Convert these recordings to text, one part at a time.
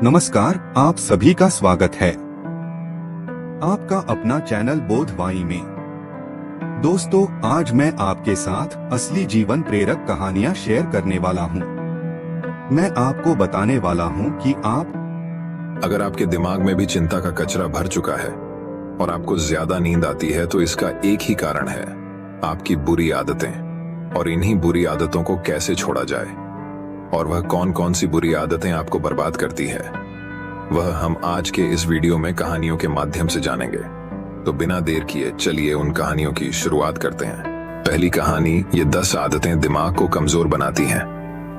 नमस्कार, आप सभी का स्वागत है आपका अपना चैनल बोधवाणी में। दोस्तों, आज मैं आपके साथ असली जीवन प्रेरक कहानियां शेयर करने वाला हूं। मैं आपको बताने वाला हूं कि अगर आपके दिमाग में भी चिंता का कचरा भर चुका है और आपको ज्यादा नींद आती है तो इसका एक ही कारण है, आपकी बुरी आदतें। और इन्हीं बुरी आदतों को कैसे छोड़ा जाए और वह कौन कौन सी बुरी आदतें आपको बर्बाद करती है, वह हम आज के इस वीडियो में कहानियों के माध्यम से जानेंगे। तो बिना देर किए चलिए उन कहानियों की शुरुआत करते हैं। पहली कहानी, ये 10 आदतें दिमाग को कमजोर बनाती हैं।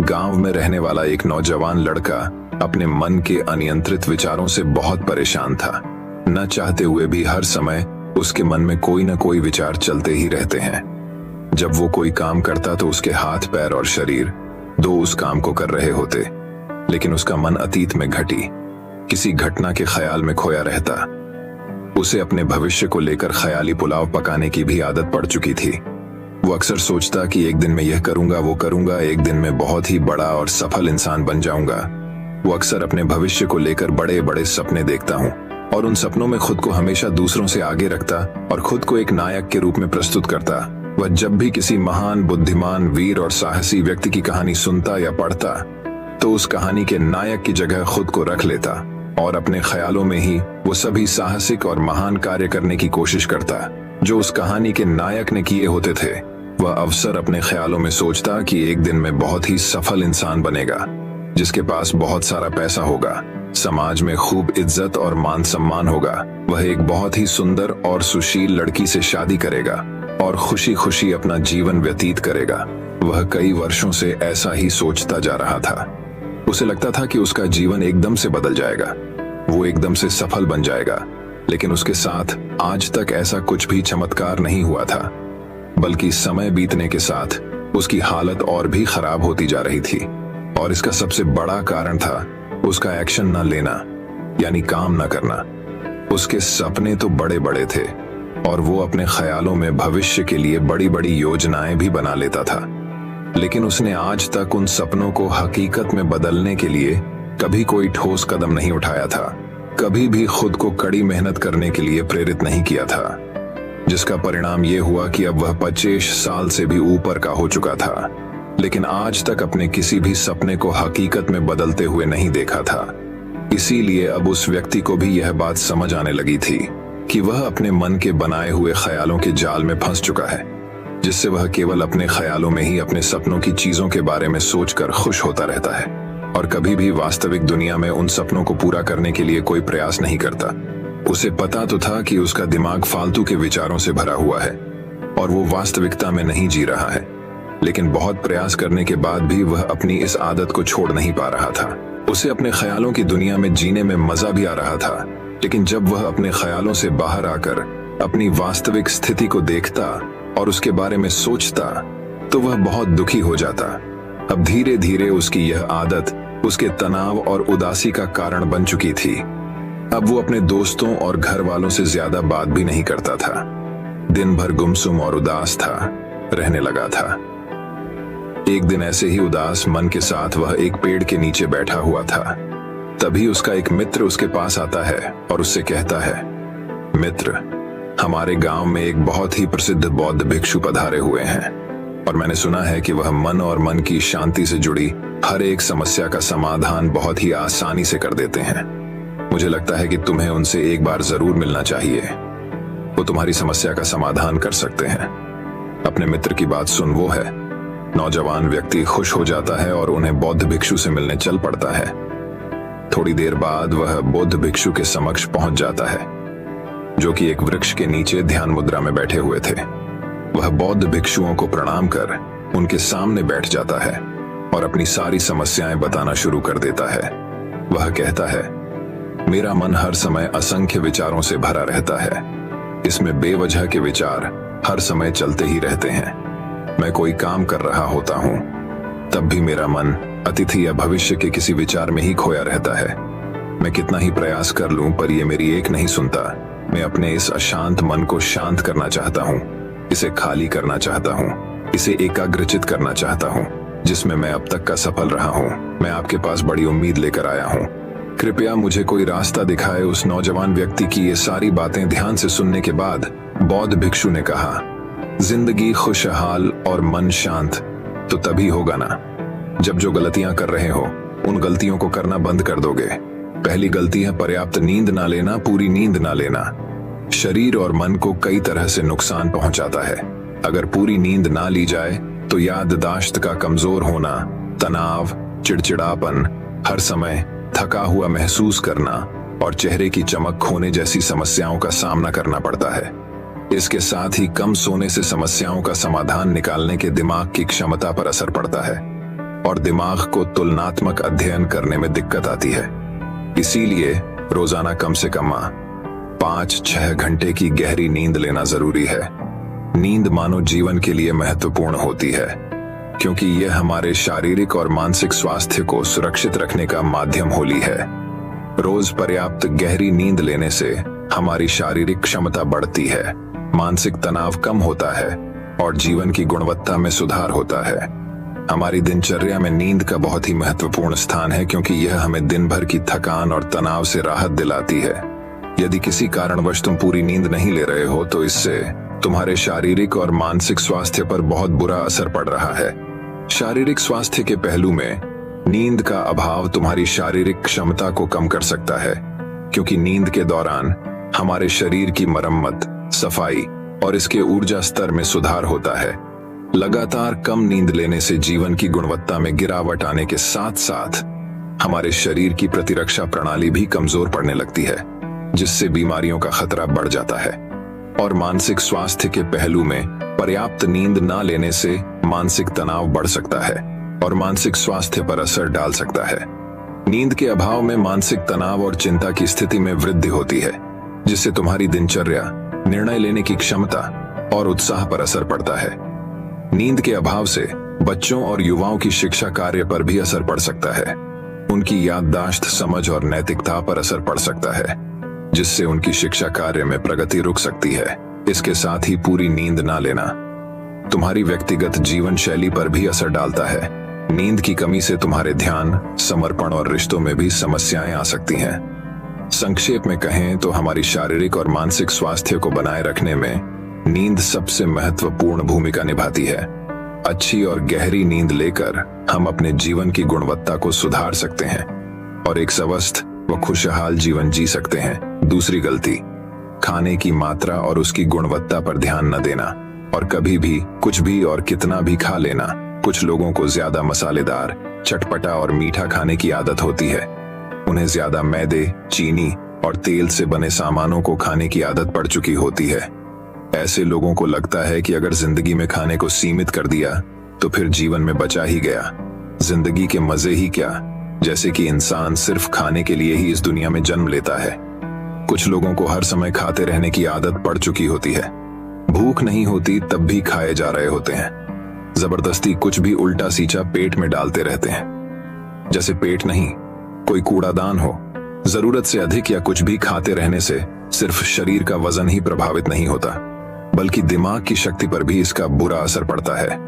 गांव में रहने वाला एक नौजवान लड़का अपने मन के अनियंत्रित विचारों से बहुत परेशान था। न चाहते हुए भी हर समय उसके मन में कोई न कोई विचार चलते ही रहते हैं। जब वो कोई काम करता तो उसके हाथ, पैर और शरीर दो उस काम को कर रहे होते, लेकिन उसका मन अतीत में घटी किसी घटना के ख्याल में खोया रहता। उसे अपने भविष्य को लेकर ख्याली पुलाव पकाने की भी आदत पड़ चुकी थी। वो अक्सर सोचता कि एक दिन मैं यह करूंगा, वो करूंगा, एक दिन मैं बहुत ही बड़ा और सफल इंसान बन जाऊंगा। वो अक्सर अपने भविष्य को लेकर बड़े बड़े सपने देखता हूँ और उन सपनों में खुद को हमेशा दूसरों से आगे रखता और खुद को एक नायक के रूप में प्रस्तुत करता। वह जब भी किसी महान, बुद्धिमान, वीर और साहसी व्यक्ति की कहानी सुनता या पढ़ता तो उस कहानी के नायक की जगह खुद को रख लेता और अपने ख्यालों में ही वो सभी साहसिक और महान कार्य करने की कोशिश करता जो उस कहानी के नायक ने किए होते थे। वह अवसर अपने ख्यालों में सोचता कि एक दिन में बहुत ही सफल इंसान बनेगा, जिसके पास बहुत सारा पैसा होगा, समाज में खूब इज्जत और मान सम्मान होगा। वह एक बहुत ही सुंदर और सुशील लड़की से शादी करेगा और खुशी खुशी अपना जीवन व्यतीत करेगा। वह कई वर्षों से ऐसा ही सोचता जा रहा था। उसे लगता था कि उसका जीवन एकदम से बदल जाएगा, वो एकदम से सफल बन जाएगा, लेकिन उसके साथ आज तक ऐसा कुछ भी चमत्कार नहीं हुआ था, बल्कि समय बीतने के साथ उसकी हालत और भी खराब होती जा रही थी। और इसका सबसे बड़ा कारण था उसका एक्शन न लेना, यानी काम न करना। उसके सपने तो बड़े बड़े थे और वो अपने ख्यालों में भविष्य के लिए बड़ी बड़ी योजनाएं भी बना लेता था, लेकिन उसने आज तक उन सपनों को हकीकत में बदलने के लिए कभी कोई ठोस कदम नहीं उठाया था, कभी भी खुद को कड़ी मेहनत करने के लिए प्रेरित नहीं किया था, जिसका परिणाम ये हुआ कि अब वह 25 साल से भी ऊपर का हो चुका था, लेकिन आज तक अपने किसी भी सपने को हकीकत में बदलते हुए नहीं देखा था। इसीलिए अब उस व्यक्ति को भी यह बात समझ आने लगी थी कि वह अपने मन के बनाए हुए ख्यालों के जाल में फंस चुका है, जिससे वह केवल अपने ख्यालों में ही अपने सपनों की चीजों के बारे में सोचकर खुश होता रहता है और कभी भी वास्तविक दुनिया में उन सपनों को पूरा करने के लिए कोई प्रयास नहीं करता। उसे पता तो था कि उसका दिमाग फालतू के विचारों से भरा हुआ है और वो वास्तविकता में नहीं जी रहा है, लेकिन बहुत प्रयास करने के बाद भी वह अपनी इस आदत को छोड़ नहीं पा रहा था। उसे अपने ख्यालों की दुनिया में जीने में मजा भी आ रहा था, लेकिन जब वह अपने ख्यालों से बाहर आकर अपनी वास्तविक स्थिति को देखता और उसके बारे में सोचता तो वह बहुत दुखी हो जाता। अब धीरे धीरे उसकी यह आदत उसके तनाव और उदासी का कारण बन चुकी थी। अब वो अपने दोस्तों और घर वालों से ज्यादा बात भी नहीं करता था, दिन भर गुमसुम और उदास था, रहने लगा था। एक दिन ऐसे ही उदास मन के साथ वह एक पेड़ के नीचे बैठा हुआ था। तभी उसका एक मित्र उसके पास आता है और उससे कहता है, मित्र, हमारे गांव में एक बहुत ही प्रसिद्ध बौद्ध भिक्षु पधारे हुए हैं और मैंने सुना है कि वह मन और मन की शांति से जुड़ी हर एक समस्या का समाधान बहुत ही आसानी से कर देते हैं। मुझे लगता है कि तुम्हें उनसे एक बार जरूर मिलना चाहिए, वो तुम्हारी समस्या का समाधान कर सकते हैं। अपने मित्र की बात सुन वो है नौजवान व्यक्ति खुश हो जाता है और उन्हें बौद्ध भिक्षु से मिलने चल पड़ता है। थोड़ी देर बाद वह बौद्ध भिक्षु के समक्ष पहुंच जाता है, जो कि एक वृक्ष के नीचे ध्यान मुद्रा में बैठे हुए थे। वह बौद्ध भिक्षुओं को प्रणाम कर उनके सामने बैठ जाता है और अपनी सारी समस्याएं बताना शुरू कर देता है। वह कहता है, मेरा मन हर समय असंख्य विचारों से भरा रहता है, इसमें बेवजह के विचार हर समय चलते ही रहते हैं। मैं कोई काम कर रहा होता हूं तब भी मेरा मन अतीत या भविष्य के किसी विचार में ही खोया रहता है। मैं कितना ही प्रयास कर लूं पर यह मेरी एक नहीं सुनता। मैं अपने इस अशांत मन को शांत करना चाहता हूं, इसे खाली करना चाहता हूं, इसे एकाग्रचित करना चाहता हूं, जिसमें मैं अब तक का सफल रहा हूं। मैं आपके पास बड़ी उम्मीद लेकर आया हूं। कृपया मुझे कोई रास्ता दिखाए। उस नौजवान व्यक्ति की ये सारी बातें ध्यान से सुनने के बाद बौद्ध भिक्षु ने कहा, जिंदगी खुशहाल और मन शांत तो तभी होगा ना जब जो गलतियां कर रहे हो उन गलतियों को करना बंद कर दोगे। पहली गलती है पर्याप्त नींद ना लेना, पूरी नींद ना लेना। शरीर और मन को कई तरह से नुकसान पहुंचाता है। अगर पूरी नींद ना ली जाए तो याददाश्त का कमजोर होना, तनाव, चिड़चिड़ापन, हर समय थका हुआ महसूस करना और चेहरे की चमक खोने जैसी समस्याओं का सामना करना पड़ता है। इसके साथ ही कम सोने से समस्याओं का समाधान निकालने के दिमाग की क्षमता पर असर पड़ता है और दिमाग को तुलनात्मक अध्ययन करने में दिक्कत आती है। इसीलिए रोजाना कम से कम 5-6 घंटे की गहरी नींद लेना जरूरी है। नींद मानव जीवन के लिए महत्वपूर्ण होती है क्योंकि यह हमारे शारीरिक और मानसिक स्वास्थ्य को सुरक्षित रखने का माध्यम होली है। रोज पर्याप्त गहरी नींद लेने से हमारी शारीरिक क्षमता बढ़ती है, मानसिक तनाव कम होता है और जीवन की गुणवत्ता में सुधार होता है। हमारी दिनचर्या में नींद का बहुत ही महत्वपूर्ण स्थान है क्योंकि यह हमें दिन भर की थकान और तनाव से राहत दिलाती है। यदि किसी कारणवश तुम पूरी नींद नहीं ले रहे हो तो इससे तुम्हारे शारीरिक और मानसिक स्वास्थ्य पर बहुत बुरा असर पड़ रहा है। शारीरिक स्वास्थ्य के पहलू में नींद का अभाव तुम्हारी शारीरिक क्षमता को कम कर सकता है क्योंकि नींद के दौरान हमारे शरीर की मरम्मत, सफाई और इसके ऊर्जा स्तर में सुधार होता है। लगातार कम नींद लेने से जीवन की गुणवत्ता में गिरावट आने के साथ साथ हमारे शरीर की प्रतिरक्षा प्रणाली भी कमजोर पड़ने लगती है, जिससे बीमारियों का खतरा बढ़ जाता है। और मानसिक स्वास्थ्य के पहलू में पर्याप्त नींद ना लेने से मानसिक तनाव बढ़ सकता है और मानसिक स्वास्थ्य पर असर डाल सकता है। नींद के अभाव में मानसिक तनाव और चिंता की स्थिति में वृद्धि होती है, जिससे तुम्हारी दिनचर्या, निर्णय लेने की क्षमता और उत्साह पर असर पड़ता है। नींद के अभाव से बच्चों और युवाओं की शिक्षा कार्य पर भी असर पड़ सकता है। उनकी याददाश्त, समझ और नैतिकता पर असर पड़ सकता है, जिससे उनकी शिक्षा कार्य में प्रगति रुक सकती है। इसके साथ ही पूरी नींद ना लेना तुम्हारी व्यक्तिगत जीवन शैली पर भी असर डालता है। नींद की कमी से तुम्हारे ध्यान, समर्पण और रिश्तों में भी समस्याएं आ सकती हैं। संक्षेप में कहें तो हमारी शारीरिक और मानसिक स्वास्थ्य को बनाए रखने में नींद सबसे महत्वपूर्ण भूमिका निभाती है। अच्छी और गहरी नींद लेकर हम अपने जीवन की गुणवत्ता को सुधार सकते हैं और एक स्वस्थ व खुशहाल जीवन जी सकते हैं। दूसरी गलती, खाने की मात्रा और उसकी गुणवत्ता पर ध्यान न देना और कभी भी कुछ भी और कितना भी खा लेना। कुछ लोगों को ज्यादा मसालेदार, चटपटा और मीठा खाने की आदत होती है। उन्हें ज्यादा मैदे, चीनी और तेल से बने सामानों को खाने की आदत पड़ चुकी होती है। ऐसे लोगों को लगता है कि अगर जिंदगी में खाने को सीमित कर दिया तो फिर जीवन में बचा ही गया, जिंदगी के मजे ही क्या, जैसे कि इंसान सिर्फ खाने के लिए ही इस दुनिया में जन्म लेता है। कुछ लोगों को हर समय खाते रहने की आदत पड़ चुकी होती है। भूख नहीं होती तब भी खाए जा रहे होते हैं। जबरदस्ती कुछ भी उल्टा सीचा पेट में डालते रहते हैं, जैसे पेट नहीं कोई कूड़ादान हो। जरूरत से अधिक या कुछ भी खाते रहने से सिर्फ शरीर का वजन ही प्रभावित नहीं होता, बल्कि दिमाग की शक्ति पर भी इसका बुरा असर पड़ता है।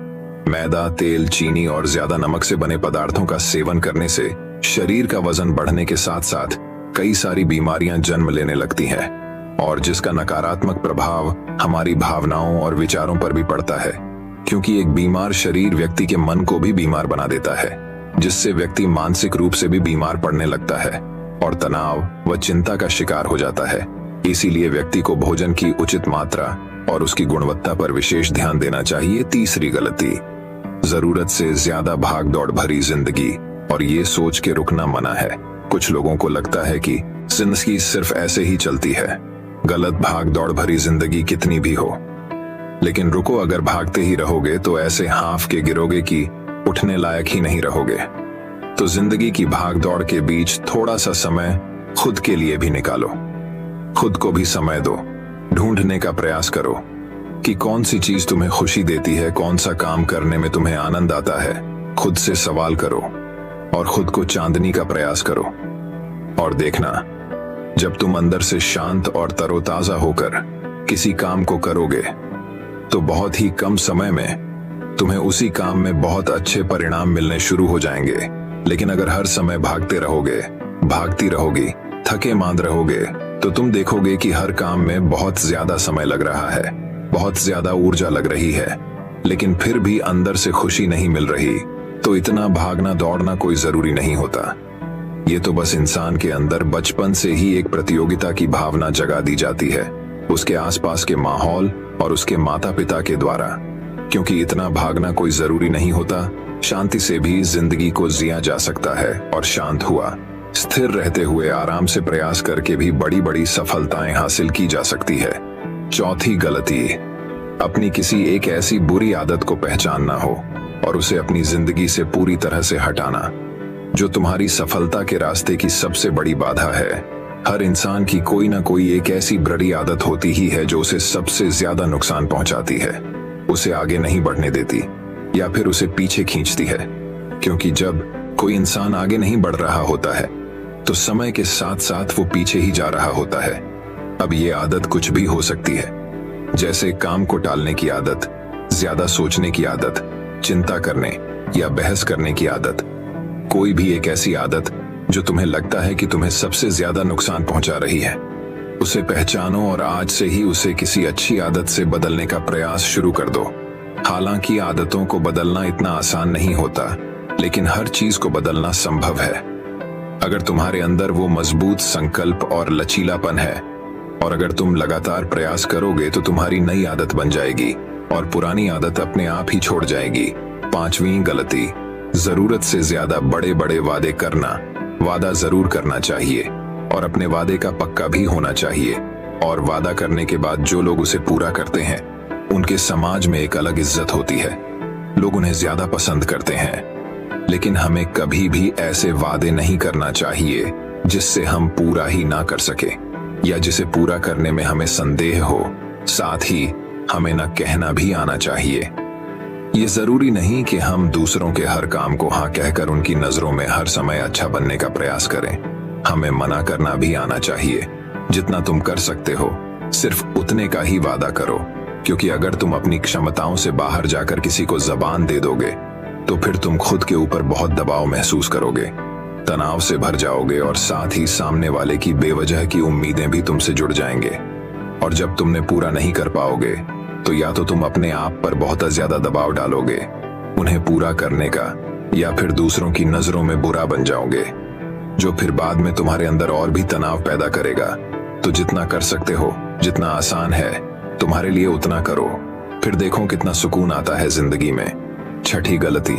मैदा, तेल, चीनी और ज्यादा नमक से बने पदार्थों का सेवन करने से शरीर का वजन बढ़ने के साथ साथ कई सारी बीमारियां जन्म लेने लगती हैं और जिसका नकारात्मक प्रभाव हमारी भावनाओं और विचारों पर भी पड़ता है, क्योंकि एक बीमार शरीर व्यक्ति के मन को भी बीमार बना देता है, जिससे व्यक्ति मानसिक रूप से भी बीमार पड़ने लगता है और तनाव व चिंता का शिकार हो जाता है। इसीलिए व्यक्ति को भोजन की उचित मात्रा और उसकी गुणवत्ता पर विशेष ध्यान देना चाहिए। तीसरी गलती, जरूरत से ज्यादा भाग दौड़ भरी जिंदगी और ये सोच के रुकना मना है। कुछ लोगों को लगता है कि जिंदगी सिर्फ ऐसे ही चलती है, गलत भाग दौड़ भरी जिंदगी कितनी भी हो। लेकिन रुको, अगर भागते ही रहोगे तो ऐसे हाफ के गिरोगे कि उठने लायक ही नहीं रहोगे। तो जिंदगी की भाग दौड़ के बीच थोड़ा सा समय खुद के लिए भी निकालो, खुद को भी समय दो। ढूंढने का प्रयास करो कि कौन सी चीज तुम्हें खुशी देती है, कौन सा काम करने में तुम्हें आनंद आता है। खुद से सवाल करो और खुद को चांदनी का प्रयास करो और देखना, जब तुम अंदर से शांत और तरोताजा होकर किसी काम को करोगे तो बहुत ही कम समय में तुम्हें उसी काम में बहुत अच्छे परिणाम मिलने शुरू हो जाएंगे। लेकिन अगर हर समय भागते रहोगे, भागती रहोगी, थके मांद रहोगे, तो तुम देखोगे कि हर काम में बहुत ज्यादा समय लग रहा है, बहुत ज्यादा ऊर्जा लग रही है, लेकिन फिर भी अंदर से खुशी नहीं मिल रही। तो इतना भागना दौड़ना कोई जरूरी नहीं होता। ये तो बस इंसान के अंदर बचपन से ही एक प्रतियोगिता की भावना जगा दी जाती है, उसके आसपास के माहौल और उसके माता पिता के द्वारा। क्योंकि इतना भागना कोई जरूरी नहीं होता, शांति से भी जिंदगी को जिया जा सकता है और शांत हुआ, स्थिर रहते हुए आराम से प्रयास करके भी बड़ी बड़ी सफलताएं हासिल की जा सकती है। चौथी गलती, अपनी किसी एक ऐसी बुरी आदत को पहचानना हो और उसे अपनी जिंदगी से पूरी तरह से हटाना, जो तुम्हारी सफलता के रास्ते की सबसे बड़ी बाधा है। हर इंसान की कोई ना कोई एक ऐसी बुरी आदत होती ही है जो उसे सबसे ज्यादा नुकसान पहुंचाती है, उसे आगे नहीं बढ़ने देती या फिर उसे पीछे खींचती है। क्योंकि जब कोई इंसान आगे नहीं बढ़ रहा होता है तो समय के साथ साथ वो पीछे ही जा रहा होता है। अब ये आदत कुछ भी हो सकती है, जैसे काम को टालने की आदत, ज्यादा सोचने की आदत, चिंता करने या बहस करने की आदत। कोई भी एक ऐसी आदत जो तुम्हें लगता है कि तुम्हें सबसे ज्यादा नुकसान पहुंचा रही है, उसे पहचानो और आज से ही उसे किसी अच्छी आदत से बदलने का प्रयास शुरू कर दो। हालांकि आदतों को बदलना इतना आसान नहीं होता, लेकिन हर चीज को बदलना संभव है। अगर तुम्हारे अंदर वो मजबूत संकल्प और लचीलापन है और अगर तुम लगातार प्रयास करोगे तो तुम्हारी नई आदत बन जाएगी और पुरानी आदत अपने आप ही छोड़ जाएगी। पांचवी गलती, जरूरत से ज्यादा बड़े बड़े वादे करना। वादा जरूर करना चाहिए और अपने वादे का पक्का भी होना चाहिए, और वादा करने के बाद जो लोग उसे पूरा करते हैं उनके समाज में एक अलग इज्जत होती है, लोग उन्हें ज्यादा पसंद करते हैं। लेकिन हमें कभी भी ऐसे वादे नहीं करना चाहिए जिससे हम पूरा ही ना कर सके या जिसे पूरा करने में हमें संदेह हो। साथ ही हमें न कहना भी आना चाहिए। ये जरूरी नहीं कि हम दूसरों के हर काम को हाँ कहकर उनकी नजरों में हर समय अच्छा बनने का प्रयास करें। हमें मना करना भी आना चाहिए। जितना तुम कर सकते हो सिर्फ उतने का ही वादा करो, क्योंकि अगर तुम अपनी क्षमताओं से बाहर जाकर किसी को जबान दे दोगे तो फिर तुम खुद के ऊपर बहुत दबाव महसूस करोगे, तनाव से भर जाओगे और साथ ही सामने वाले की बेवजह की उम्मीदें भी तुमसे जुड़ जाएंगे। और जब तुमने पूरा नहीं कर पाओगे तो या तो तुम अपने आप पर बहुत ज्यादा दबाव डालोगे उन्हें पूरा करने का, या फिर दूसरों की नजरों में बुरा बन जाओगे, जो फिर बाद में तुम्हारे अंदर और भी तनाव पैदा करेगा। तो जितना कर सकते हो, जितना आसान है तुम्हारे लिए उतना करो, फिर देखो कितना सुकून आता है जिंदगी में। छठी गलती,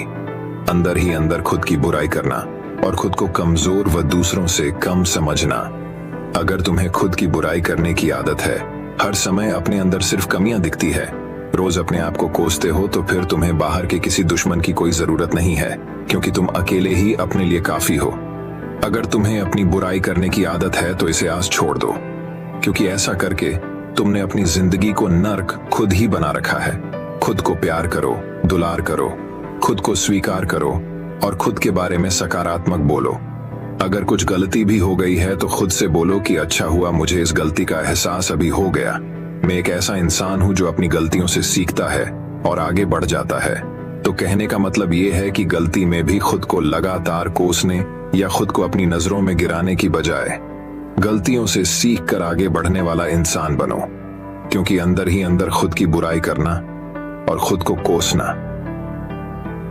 अंदर ही अंदर खुद की बुराई करना और खुद को कमजोर व दूसरों से कम समझना। अगर तुम्हें खुद की बुराई करने की आदत है, हर समय अपने अंदर सिर्फ कमियां दिखती है, रोज अपने आप को कोसते हो, तो फिर तुम्हें बाहर के किसी दुश्मन की कोई जरूरत नहीं है, क्योंकि तुम अकेले ही अपने लिए काफी हो। अगर तुम्हें अपनी बुराई करने की आदत है तो इसे आज छोड़ दो, क्योंकि ऐसा करके तुमने अपनी जिंदगी को नर्क खुद ही बना रखा है। खुद को प्यार करो, दुलार करो, खुद को स्वीकार करो और खुद के बारे में सकारात्मक बोलो। अगर कुछ गलती भी हो गई है तो खुद से बोलो कि अच्छा हुआ मुझे इस गलती का एहसास अभी हो गया। मैं एक ऐसा इंसान हूं जो अपनी गलतियों से सीखता है और आगे बढ़ जाता है। तो कहने का मतलब ये है कि गलती में भी खुद को लगातार कोसने या खुद को अपनी नजरों में गिराने की बजाय गलतियों से सीख कर आगे बढ़ने वाला इंसान बनो, क्योंकि अंदर ही अंदर खुद की बुराई करना और खुद को कोसना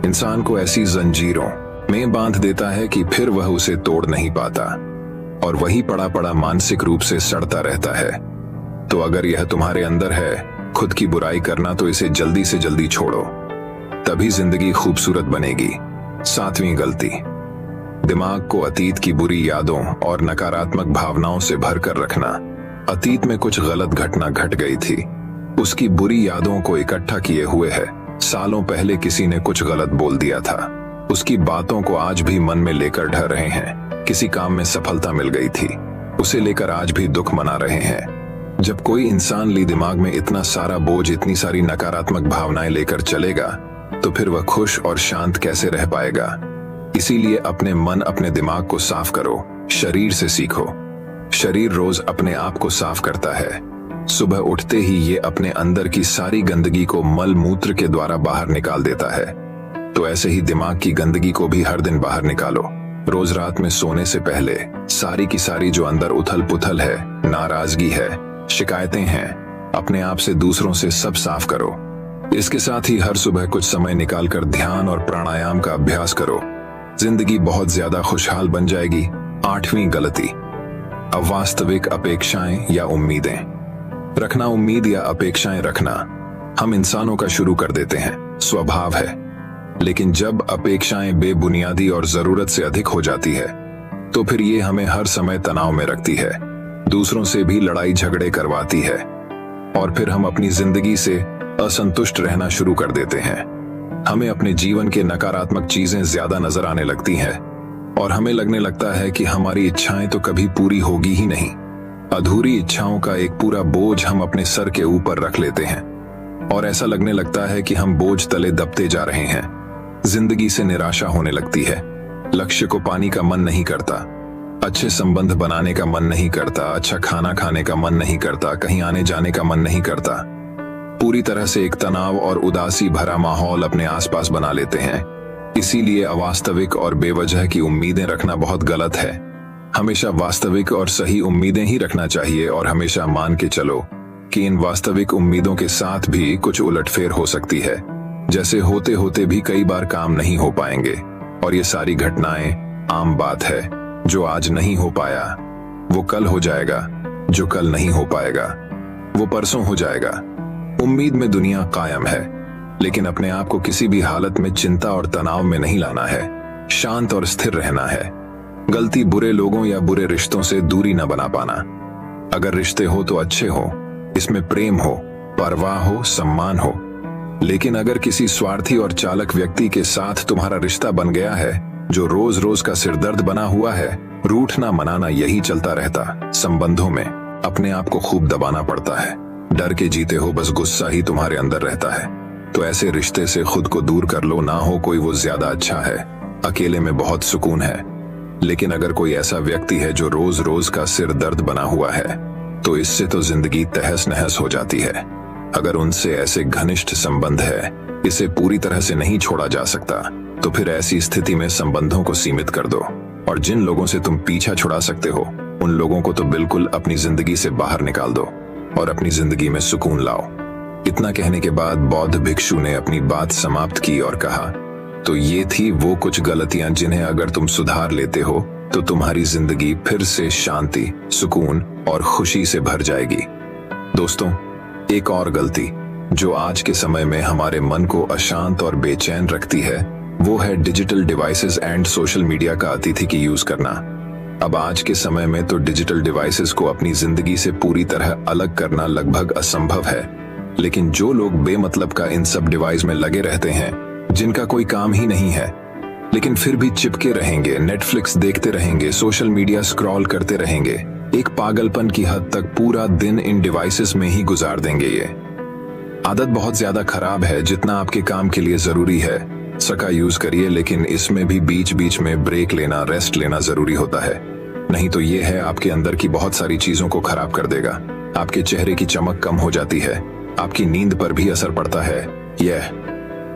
इंसान को ऐसी जंजीरों में बांध देता है कि फिर वह उसे तोड़ नहीं पाता और वही पड़ा पड़ा मानसिक रूप से सड़ता रहता है। तो अगर यह तुम्हारे अंदर है खुद की बुराई करना, तो इसे जल्दी से जल्दी छोड़ो, तभी जिंदगी खूबसूरत बनेगी। सातवीं गलती, दिमाग को अतीत की बुरी यादों और नकारात्मक भावनाओं से भरकर रखना। अतीत में कुछ गलत घटना घट गई थी, उसकी बुरी यादों को इकट्ठा किए हुए है। सालों पहले किसी ने कुछ गलत बोल दिया था, उसकी बातों को आज भी मन में लेकर ढह रहे हैं। किसी काम में सफलता मिल गई थी, उसे लेकर आज भी दुख मना रहे हैं। जब कोई इंसान दिमाग में इतना सारा बोझ, इतनी सारी नकारात्मक भावनाएं लेकर चलेगा तो फिर वह खुश और शांत कैसे रह पाएगा। इसीलिए अपने मन, अपने दिमाग को साफ करो, शरीर से सीखो। शरीर रोज अपने आप को साफ करता है। सुबह उठते ही ये अपने अंदर की सारी गंदगी को मल मूत्र के द्वारा बाहर निकाल देता है। तो ऐसे ही दिमाग की गंदगी को भी हर दिन बाहर निकालो, रोज रात में सोने से पहले सारी की सारी जो अंदर उथल पुथल है, नाराजगी है, शिकायतें हैं, अपने आप से दूसरों से सब साफ करो। इसके साथ ही हर सुबह कुछ समय निकालकर ध्यान और प्राणायाम का अभ्यास करो। जिंदगी बहुत ज्यादा खुशहाल बन जाएगी। 8वीं गलती, अवास्तविक अपेक्षाएं या उम्मीदें। रखना उम्मीद या अपेक्षाएं रखना हम इंसानों का शुरू कर देते हैं, स्वभाव है। लेकिन जब अपेक्षाएं बेबुनियादी और जरूरत से अधिक हो जाती है तो फिर ये हमें हर समय तनाव में रखती है, दूसरों से भी लड़ाई झगड़े करवाती है और फिर हम अपनी जिंदगी से असंतुष्ट रहना शुरू कर देते हैं। हमें अपने जीवन के नकारात्मक चीजें ज्यादा नजर आने लगती हैं और हमें लगने लगता है कि हमारी इच्छाएं तो कभी पूरी होगी ही नहीं। अधूरी इच्छाओं का एक पूरा बोझ हम अपने सर के ऊपर रख लेते हैं और ऐसा लगने लगता है कि हम बोझ तले दबते जा रहे हैं। जिंदगी से निराशा होने लगती है, लक्ष्य को पाने का मन नहीं करता, अच्छे संबंध बनाने का मन नहीं करता, अच्छा खाना खाने का मन नहीं करता, कहीं आने जाने का मन नहीं करता। पूरी तरह से एक तनाव और उदासी भरा माहौल अपने आसपास बना लेते हैं। इसीलिए अवास्तविक और बेवजह की उम्मीदें रखना बहुत गलत है। हमेशा वास्तविक और सही उम्मीदें ही रखना चाहिए और हमेशा मान के चलो कि इन वास्तविक उम्मीदों के साथ भी कुछ उलटफेर हो सकती है। जैसे होते होते भी कई बार काम नहीं हो पाएंगे और ये सारी घटनाएं आम बात है। जो आज नहीं हो पाया वो कल हो जाएगा, जो कल नहीं हो पाएगा वो परसों हो जाएगा। उम्मीद में दुनिया कायम है, लेकिन अपने आप को किसी भी हालत में चिंता और तनाव में नहीं लाना है, शांत और स्थिर रहना है। गलती बुरे लोगों या बुरे रिश्तों से दूरी न बना पाना। अगर रिश्ते हो तो अच्छे हो, इसमें प्रेम हो, परवाह हो, सम्मान हो। लेकिन अगर किसी स्वार्थी और चालक व्यक्ति के साथ तुम्हारा रिश्ता बन गया है जो रोज रोज का सिरदर्द बना हुआ है, रूठना मनाना यही चलता रहता। संबंधों में अपने आप को खूब दबाना पड़ता है, डर के जीते हो, बस गुस्सा ही तुम्हारे अंदर रहता है। तो ऐसे रिश्ते से खुद को दूर कर लो, ना हो कोई वो ज्यादा अच्छा है। अकेले में बहुत सुकून है। लेकिन अगर कोई ऐसा व्यक्ति है जो रोज रोज का सिर दर्द बना हुआ है तो इससे तो जिंदगी तहस नहस हो जाती है। अगर उनसे ऐसे घनिष्ठ संबंध है, इसे पूरी तरह से नहीं छोड़ा जा सकता, तो फिर ऐसी स्थिति में संबंधों को सीमित कर दो और जिन लोगों से तुम पीछा छुड़ा सकते हो उन लोगों को तो बिल्कुल अपनी जिंदगी से बाहर निकाल दो और अपनी जिंदगी में सुकून लाओ। इतना कहने के बाद बौद्ध भिक्षु ने अपनी बात समाप्त की और कहा, तो ये थी वो कुछ गलतियां जिन्हें अगर तुम सुधार लेते हो तो तुम्हारी जिंदगी फिर से शांति, सुकून और खुशी से भर जाएगी। दोस्तों, एक और गलती जो आज के समय में हमारे मन को अशांत और बेचैन रखती है वो है digital devices and social media का अतिथि यूज करना। अब आज के समय में तो डिजिटल डिवाइसेस को अपनी जिंदगी से पूरी तरह अलग करना लगभग असंभव है। लेकिन जो लोग बेमतलब का इन सब डिवाइस में लगे रहते हैं, जिनका कोई काम ही नहीं है, लेकिन फिर भी चिपके रहेंगे, नेटफ्लिक्स देखते रहेंगे, सोशल मीडिया स्क्रॉल करते रहेंगे, एक पागलपन की हद तक पूरा दिन इन डिवाइसेस में ही गुजार देंगे। ये आदत बहुत ज्यादा खराब है। जितना आपके काम के लिए जरूरी है सका यूज करिए, लेकिन इसमें भी बीच बीच में ब्रेक लेना, रेस्ट लेना जरूरी होता है। नहीं तो ये है आपके अंदर की बहुत सारी चीजों को खराब कर देगा। आपके चेहरे की चमक कम हो जाती है, आपकी नींद पर भी असर पड़ता है। यह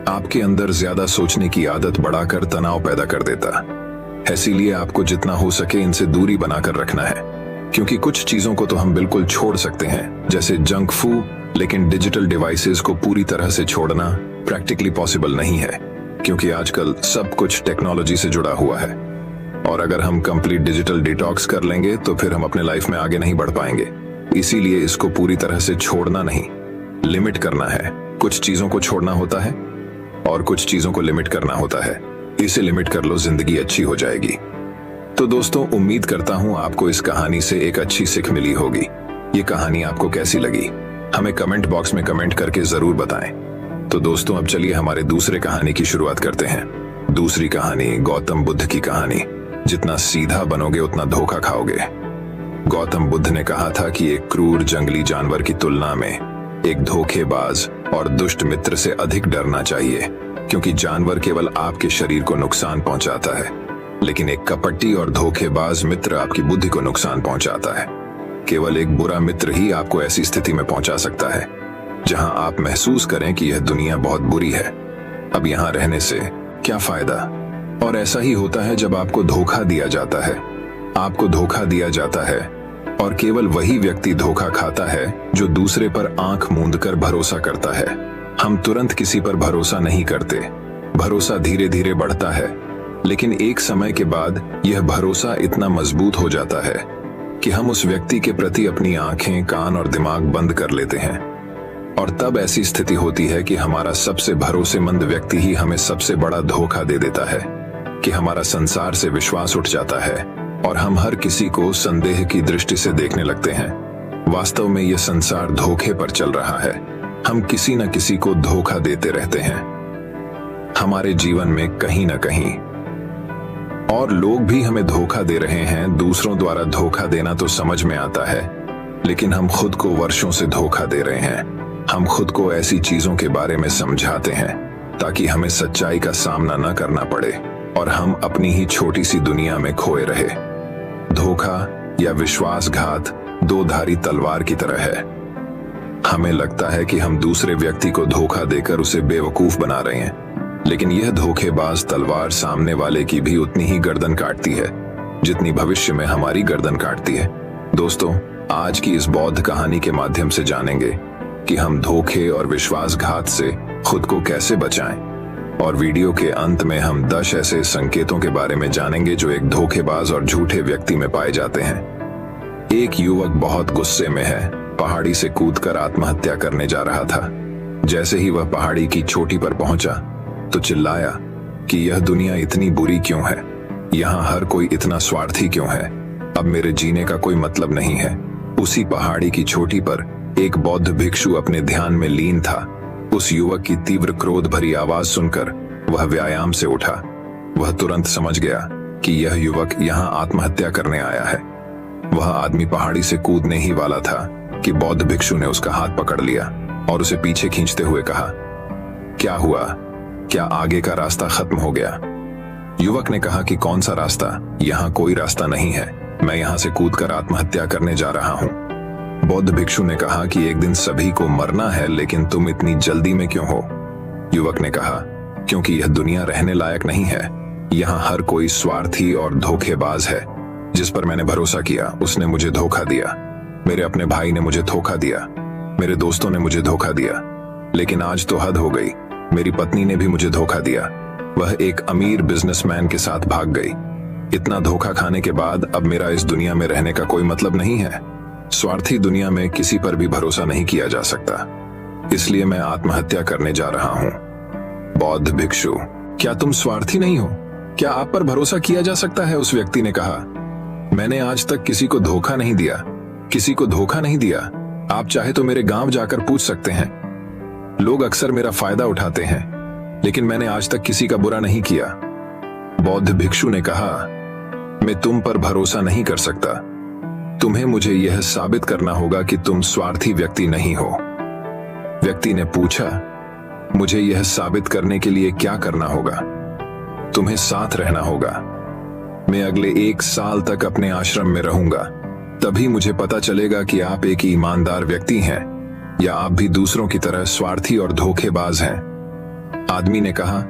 आपके अंदर ज्यादा सोचने की आदत बढ़ाकर तनाव पैदा कर देता है। इसीलिए आपको जितना हो सके इनसे दूरी बनाकर रखना है, क्योंकि कुछ चीजों को तो हम बिल्कुल छोड़ सकते हैं, जैसे जंक फूड, लेकिन डिजिटल डिवाइसेस को पूरी तरह से छोड़ना प्रैक्टिकली पॉसिबल नहीं है, क्योंकि आजकल सब कुछ टेक्नोलॉजी से जुड़ा हुआ है। और अगर हम कंप्लीट डिजिटल डिटॉक्स कर लेंगे तो फिर हम अपने लाइफ में आगे नहीं बढ़ पाएंगे। इसीलिए इसको पूरी तरह से छोड़ना नहीं, लिमिट करना है। कुछ चीजों को छोड़ना होता है और कुछ चीजों को लिमिट करना होता है। इसे लिमिट कर लो, जिंदगी अच्छी हो जाएगी। तो दोस्तों, उम्मीद करता हूं आपको इस कहानी से एक अच्छी सीख मिली होगी। ये कहानी आपको कैसी लगी हमें कमेंट बॉक्स में कमेंट करके जरूर बताएं। तो दोस्तों, अब चलिए हमारे दूसरे कहानी की शुरुआत करते हैं। दूसरी कहानी गौतम बुद्ध की कहानी। जितना सीधा बनोगे उतना धोखा खाओगे। गौतम बुद्ध ने कहा था कि एक क्रूर जंगली जानवर की तुलना में एक धोखेबाज और दुष्ट मित्र से अधिक डरना चाहिए, क्योंकि जानवर केवल आपके शरीर को नुकसान पहुंचाता है, लेकिन एक कपटी और धोखेबाज मित्र आपकी बुद्धि को नुकसान पहुंचाता है। केवल एक बुरा मित्र ही आपको ऐसी स्थिति में पहुंचा सकता है जहां आप महसूस करें कि यह दुनिया बहुत बुरी है, अब यहां रहने से क्या फायदा और ऐसा ही होता है जब आपको धोखा दिया जाता है। आपको धोखा दिया जाता है और केवल वही व्यक्ति धोखा खाता है जो दूसरे पर आंख मूंद कर भरोसा करता है। हम तुरंत किसी पर भरोसा नहीं करते। भरोसा धीरे धीरे बढ़ता है, लेकिन एक समय के बाद यह भरोसा इतना मजबूत हो जाता है कि हम उस व्यक्ति के प्रति अपनी आंखें, कान और दिमाग बंद कर लेते हैं। और तब ऐसी स्थिति होती है कि हमारा सबसे भरोसेमंद व्यक्ति ही हमें सबसे बड़ा धोखा दे देता है, कि हमारा संसार से विश्वास उठ जाता है और हम हर किसी को संदेह की दृष्टि से देखने लगते हैं। वास्तव में यह संसार धोखे पर चल रहा है। हम किसी न किसी को धोखा देते रहते हैं हमारे जीवन में कहीं न कहीं, और लोग भी हमें धोखा दे रहे हैं। दूसरों द्वारा धोखा देना तो समझ में आता है, लेकिन हम खुद को वर्षों से धोखा दे रहे हैं। हम खुद को ऐसी चीजों के बारे में समझाते हैं ताकि हमें सच्चाई का सामना न करना पड़े और हम अपनी ही छोटी सी दुनिया में खोए रहे। धोखा या विश्वासघात दो धारी तलवार की तरह है। हमें लगता है कि हम दूसरे व्यक्ति को धोखा देकर उसे बेवकूफ बना रहे हैं, लेकिन यह धोखेबाज तलवार सामने वाले की भी उतनी ही गर्दन काटती है जितनी भविष्य में हमारी गर्दन काटती है। दोस्तों, आज की इस बौद्ध कहानी के माध्यम से जानेंगे कि हम धोखे और विश्वासघात से खुद को कैसे बचाएं, और वीडियो के अंत में हम 10 ऐसे संकेतों के बारे में जानेंगे जो एक धोखेबाज और झूठे व्यक्ति में पाए जाते हैं। एक युवक बहुत गुस्से में है, पहाड़ी से कूदकर आत्महत्या करने जा रहा था। जैसे ही वह पहाड़ी की चोटी पर पहुंचा तो चिल्लाया कि यह दुनिया इतनी बुरी क्यों है, यहाँ हर कोई इतना स्वार्थी क्यों है, अब मेरे जीने का कोई मतलब नहीं है। उसी पहाड़ी की चोटी पर एक बौद्ध भिक्षु अपने ध्यान में लीन था। उस युवक की तीव्र क्रोध भरी आवाज सुनकर वह व्यायाम से उठा। वह तुरंत समझ गया कि यह युवक यहाँ आत्महत्या करने आया है। वह आदमी पहाड़ी से कूदने ही वाला था कि बौद्ध भिक्षु ने उसका हाथ पकड़ लिया और उसे पीछे खींचते हुए कहा, क्या हुआ, क्या आगे का रास्ता खत्म हो गया? युवक ने कहा कि कौन सा रास्ता, यहाँ कोई रास्ता नहीं है, मैं यहाँ से कूदकर आत्महत्या करने जा रहा हूँ। बौद्ध भिक्षु ने कहा कि एक दिन सभी को मरना है, लेकिन तुम इतनी जल्दी में क्यों हो? युवक ने कहा, क्योंकि यह दुनिया रहने लायक नहीं है। यहाँ हर कोई स्वार्थी और धोखेबाज है। जिस पर मैंने भरोसा किया उसने मुझे धोखा दिया। मेरे अपने भाई ने मुझे धोखा दिया, मेरे दोस्तों ने मुझे धोखा दिया, लेकिन आज तो हद हो गई। मेरी पत्नी ने भी मुझे धोखा दिया। वह एक अमीर बिजनेसमैन के साथ भाग गई। इतना धोखा खाने के बाद अब मेरा इस दुनिया में रहने का कोई मतलब नहीं है। स्वार्थी दुनिया में किसी पर भी भरोसा नहीं किया जा सकता, इसलिए मैं आत्महत्या करने जा रहा हूँ। बौद्ध भिक्षु, क्या तुम स्वार्थी नहीं हो? क्या आप पर भरोसा किया जा सकता है? उस व्यक्ति ने कहा, मैंने आज तक किसी को धोखा नहीं दिया, किसी को धोखा नहीं दिया। आप चाहे तो मेरे गांव जाकर पूछ सकते हैं। लोग अक्सर मेरा फायदा उठाते हैं, लेकिन मैंने आज तक किसी का बुरा नहीं किया। बौद्ध भिक्षु ने कहा, मैं तुम पर भरोसा नहीं कर सकता। तुम्हें मुझे यह साबित करना होगा कि तुम स्वार्थी व्यक्ति नहीं हो। व्यक्ति ने पूछा, मुझे यह साबित करने के लिए क्या करना होगा? तुम्हें साथ रहना होगा। मैं अगले 1 साल तक अपने आश्रम में रहूंगा, तभी मुझे पता चलेगा कि आप एक ईमानदार व्यक्ति हैं या आप भी दूसरों की तरह स्वार्थी और धोखेबाज हैं। आदमी ने कहा,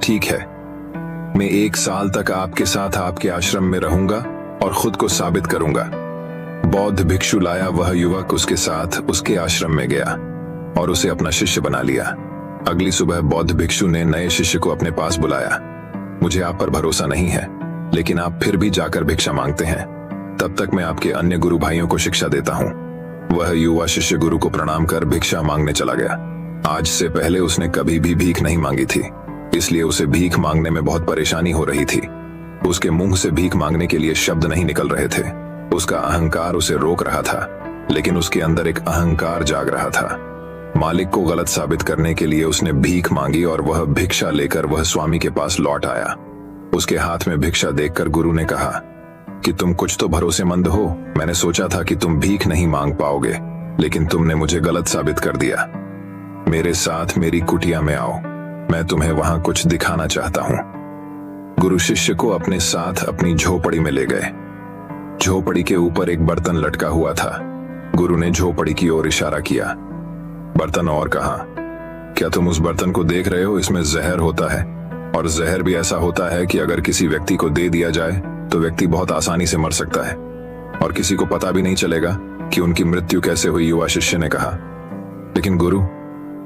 ठीक है, मैं 1 साल तक आपके साथ आपके आश्रम में रहूंगा और खुद को साबित करूंगा। बौद्ध भिक्षु लाया। वह युवक उसके साथ उसके आश्रम में गया और उसे अपना शिष्य बना लिया। अगली सुबह बौद्ध भिक्षु ने नए शिष्य को अपने पास बुलाया। मुझे आप पर भरोसा नहीं है, लेकिन आप फिर भी जाकर भिक्षा मांगते हैं। तब तक मैं आपके अन्य गुरु भाइयों को शिक्षा देता हूँ। वह युवा शिष्य गुरु को प्रणाम कर भिक्षा मांगने चला गया। आज से पहले उसने कभी भी भीख नहीं मांगी थी, इसलिए उसे भीख मांगने में बहुत परेशानी हो रही थी। उसके मुंह से भीख मांगने के लिए शब्द नहीं निकल रहे थे। उसका अहंकार उसे रोक रहा था, लेकिन उसके अंदर एक अहंकार जाग रहा था। मालिक को गलत साबित करने के लिए उसने भीख मांगी और वह भिक्षा लेकर वह स्वामी के पास लौट आया। उसके हाथ में भिक्षा देखकर गुरु ने कहा कि तुम कुछ तो भरोसेमंद हो। मैंने सोचा था कि तुम भीख नहीं मांग पाओगे, लेकिन तुमने मुझे गलत साबित कर दिया। मेरे साथ मेरी कुटिया में आओ, मैं तुम्हें वहां कुछ दिखाना चाहता हूं। गुरु शिष्य को अपने साथ अपनी झोपड़ी में ले गए। झोपड़ी के ऊपर एक बर्तन लटका हुआ था। गुरु ने झोपड़ी की ओर इशारा किया, बर्तन, और कहा, क्या तुम उस बर्तन को देख रहे हो? इसमें जहर होता है। और जहर भी ऐसा होता है कि अगर किसी व्यक्ति को दे दिया जाए तो व्यक्ति बहुत आसानी से मर सकता है और किसी को पता भी नहीं चलेगा कि उनकी मृत्यु कैसे हुई। युवा शिष्य ने कहा, लेकिन गुरु,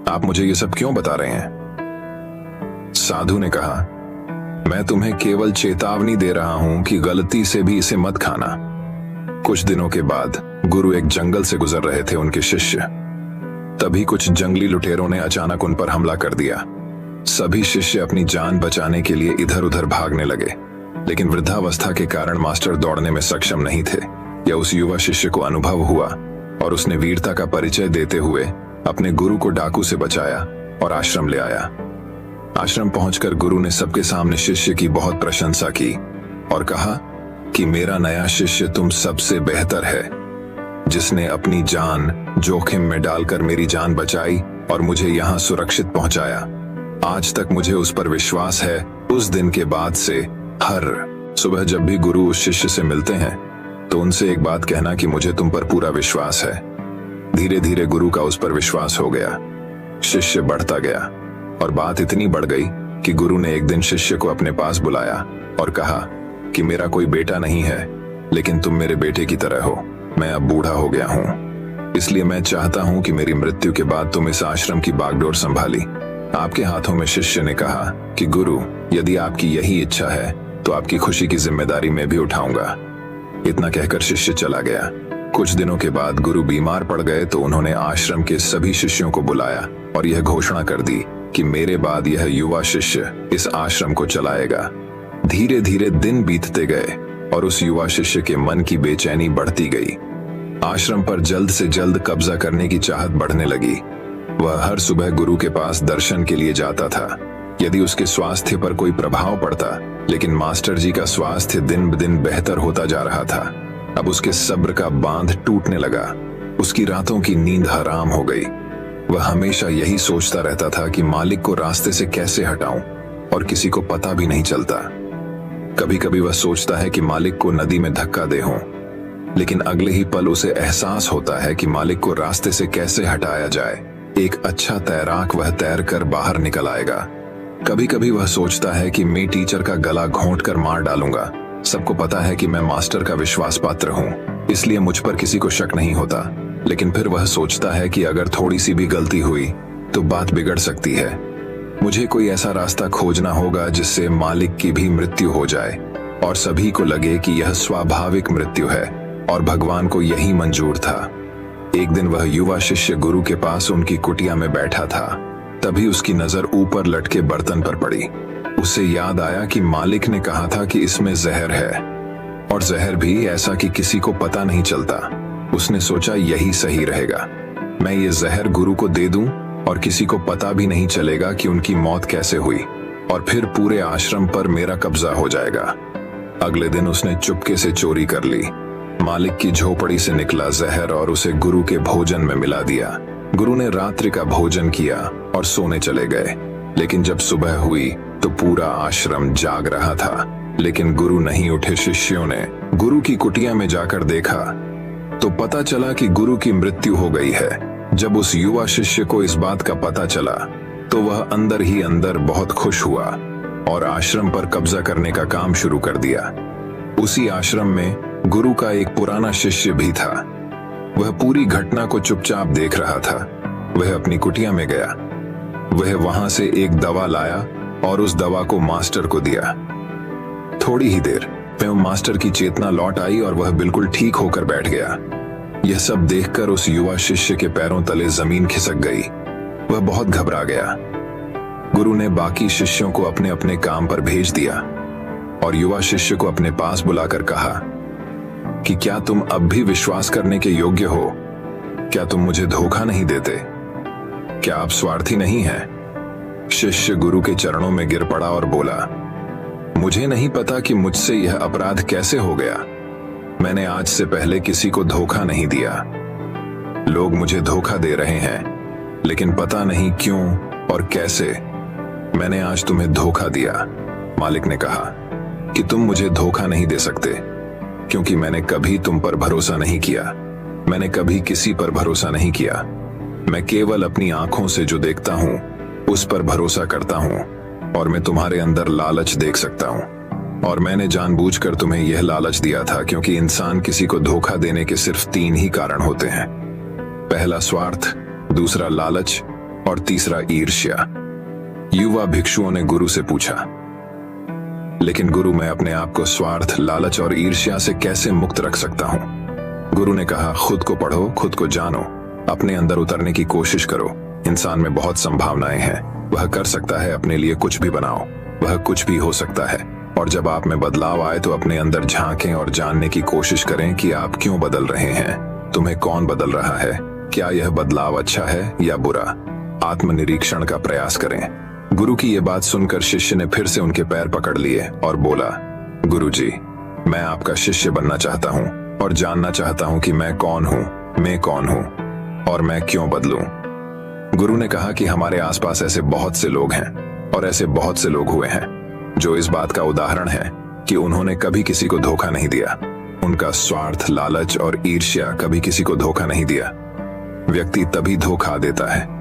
आप मुझे ये सब क्यों बता रहे हैं? साधु ने कहा, मैं तुम्हें केवल चेतावनी दे रहा हूं कि गलती से भी इसे मत खाना। कुछ दिनों के बाद गुरु एक जंगल से गुजर रहे थे उनके शिष्य। तभी कुछ जंगली लुटेरों ने अचानक उन पर हमला कर दिया। सभी शिष्य अपनी जान बचाने के लिए इधर उधर भागने लगे, लेकिन वृद्धावस्था के कारण मास्टर दौड़ने में सक्षम नहीं थे। यह उस युवा शिष्य को अनुभव हुआ और उसने वीरता का परिचय देते हुए अपने गुरु को डाकू से बचाया और आश्रम ले आया। आश्रम पहुंचकर गुरु ने सबके सामने शिष्य की बहुत प्रशंसा की और कहा कि मेरा नया शिष्य तुम सबसे बेहतर है, जिसने अपनी जान जोखिम में डालकर मेरी जान बचाई और मुझे यहाँ सुरक्षित पहुंचाया। आज तक मुझे उस पर विश्वास है। उस दिन के बाद से हर सुबह जब भी गुरु उस शिष्य से मिलते हैं तो उनसे एक बात कहना कि मुझे तुम पर पूरा विश्वास है। धीरे धीरे गुरु का उस पर विश्वास हो गया। शिष्य बढ़ता गया और बात इतनी बढ़ गई कि गुरु ने एक दिन शिष्य को अपने पास बुलाया और कहा कि मेरा कोई बेटा नहीं है, लेकिन तुम मेरे बेटे की तरह हो। मैं अब बूढ़ा हो गया हूँ, इसलिए मैं चाहता हूँ कि मेरी मृत्यु के बाद तुम इस आश्रम की बागडोर संभाली आपके हाथों में। शिष्य ने कहा कि गुरु, यदि आपकी यही इच्छा है तो आपकी खुशी की जिम्मेदारी मैं भी उठाऊंगा। इतना कहकर शिष्य चला गया। कुछ दिनों के बाद गुरु बीमार पड़ गए तो उन्होंने आश्रम के सभी शिष्यों को बुलाया और यह घोषणा कर दी कि मेरे बाद यह युवा शिष्य इस आश्रम को चलाएगा। धीरे धीरे दिन बीतते गए और उस युवा शिष्य के मन की बेचैनी बढ़ती गई। आश्रम पर जल्द से जल्द कब्जा करने की चाहत बढ़ने लगी। वह हर सुबह गुरु के पास दर्शन के लिए जाता था। यदि उसके स्वास्थ्य पर कोई प्रभाव पड़ता, लेकिन मास्टर जी का स्वास्थ्य दिन ब दिन बेहतर होता जा रहा था। अब उसके सब्र का बांध टूटने लगा। उसकी रातों की नींद हराम हो गई। वह हमेशा यही सोचता रहता था कि मालिक को रास्ते से कैसे हटाऊं, और किसी को पता भी नहीं चलता। कभी कभी वह सोचता है कि मालिक को नदी में धक्का दे हो, लेकिन अगले ही पल उसे एहसास होता है कि मालिक को रास्ते से कैसे हटाया जाए। एक अच्छा तैराक वह तैर कर बाहर निकल आएगा। कभी कभी वह सोचता है कि मैं टीचर का गला घोंट कर मार डालूंगा। सबको पता है कि मैं मास्टर का विश्वास पात्र हूँ, इसलिए मुझ पर किसी को शक नहीं होता। लेकिन फिर वह सोचता है कि अगर थोड़ी सी भी गलती हुई तो बात बिगड़ सकती है। मुझे कोई ऐसा रास्ता खोजना होगा जिससे मालिक की भी मृत्यु हो जाए और सभी को लगे कि यह स्वाभाविक मृत्यु है और भगवान को यही मंजूर था। एक दिन वह युवा शिष्य गुरु के पास उनकी कुटिया में बैठा था। तभी उसकी नजर ऊपर लटके बर्तन पर पड़ी। उसे याद आया कि मालिक ने कहा था कि इसमें जहर है, और जहर भी ऐसा कि किसी को पता नहीं चलता। उसने सोचा यही सही रहेगा। मैं ये जहर गुरु को दे दूं और किसी को पता भी नहीं चलेगा कि उनकी मौत कैसे हुई, और फिर पूरे आश्रम पर मेरा कब्जा हो जाएगा। अगले दिन उसने चुपके से चोरी कर ली। मालिक की झोपड़ी से निकला जहर और उसे गुरु के भोजन में मिला दिया। गुरु ने रात्रि का भोजन किया और सोने चले गए। लेकिन जब सुबह हुई तो पूरा आश्रम जाग रहा था, लेकिन गुरु नहीं उठे। शिष्यों ने गुरु की कुटिया में जाकर देखा तो पता चला कि गुरु की मृत्यु हो गई है। जब उस युवा शिष्य को इस बात का पता चला तो वह अंदर ही अंदर बहुत खुश हुआ और आश्रम पर कब्जा करने का काम शुरू कर दिया। उसी आश्रम में गुरु का एक पुराना शिष्य भी था। वह पूरी घटना को चुपचाप देख रहा था। वह अपनी कुटिया में गया। वह वहां से एक दवा लाया और उस दवा को मास्टर को दिया। थोड़ी ही देर में मास्टर की चेतना लौट आई और वह बिल्कुल ठीक होकर बैठ गया। यह सब देखकर उस युवा शिष्य के पैरों तले जमीन खिसक गई। वह बहुत घबरा गया। गुरु ने बाकी शिष्यों को अपने अपने काम पर भेज दिया और युवा शिष्य को अपने पास बुलाकर कहा कि क्या तुम अब भी विश्वास करने के योग्य हो? क्या तुम मुझे धोखा नहीं देते? क्या आप स्वार्थी नहीं हैं? शिष्य गुरु के चरणों में गिर पड़ा और बोला, मुझे नहीं पता कि मुझसे यह अपराध कैसे हो गया। मैंने आज से पहले किसी को धोखा नहीं दिया। लोग मुझे धोखा दे रहे हैं, लेकिन पता नहीं क्यों और कैसे मैंने आज तुम्हें धोखा दिया। मालिक ने कहा कि तुम मुझे धोखा नहीं दे सकते, क्योंकि मैंने कभी तुम पर भरोसा नहीं किया। मैंने कभी किसी पर भरोसा नहीं किया। मैं केवल अपनी आंखों से जो देखता हूं उस पर भरोसा करता हूं। और मैं तुम्हारे अंदर लालच देख सकता हूँ। और मैंने जानबूझकर तुम्हें यह लालच दिया था क्योंकि इंसान किसी को धोखा देने के सिर्फ 3 ही कारण होते हैं। पहला स्वार्थ, दूसरा लालच और तीसरा ईर्ष्या। युवा भिक्षुओं ने गुरु से पूछा, लेकिन गुरु, मैं अपने आप को स्वार्थ, लालच और ईर्ष्या से कैसे मुक्त रख सकता हूं? गुरु ने कहा, खुद को पढ़ो, खुद को जानो, अपने अंदर उतरने की कोशिश करो। इंसान में बहुत संभावनाएं हैं, वह कर सकता है, अपने लिए कुछ भी बनाओ, वह कुछ भी हो सकता है। और जब आप में बदलाव आए तो अपने अंदर झांकें और जानने की कोशिश करें कि आप क्यों बदल रहे हैं, तुम्हें कौन बदल रहा है, क्या यह बदलाव अच्छा है या बुरा। आत्मनिरीक्षण का प्रयास करें। गुरु की यह बात सुनकर शिष्य ने फिर से उनके पैर पकड़ लिए और बोला, गुरुजी, मैं आपका शिष्य बनना चाहता हूं और जानना चाहता हूं कि मैं कौन हूं और मैं क्यों बदलूं। गुरु ने कहा कि हमारे आसपास ऐसे बहुत से लोग हैं और ऐसे बहुत से लोग हुए हैं जो इस बात का उदाहरण है कि उन्होंने कभी किसी को धोखा नहीं दिया। उनका स्वार्थ, लालच और ईर्ष्या कभी किसी को धोखा नहीं दिया। व्यक्ति तभी धोखा देता है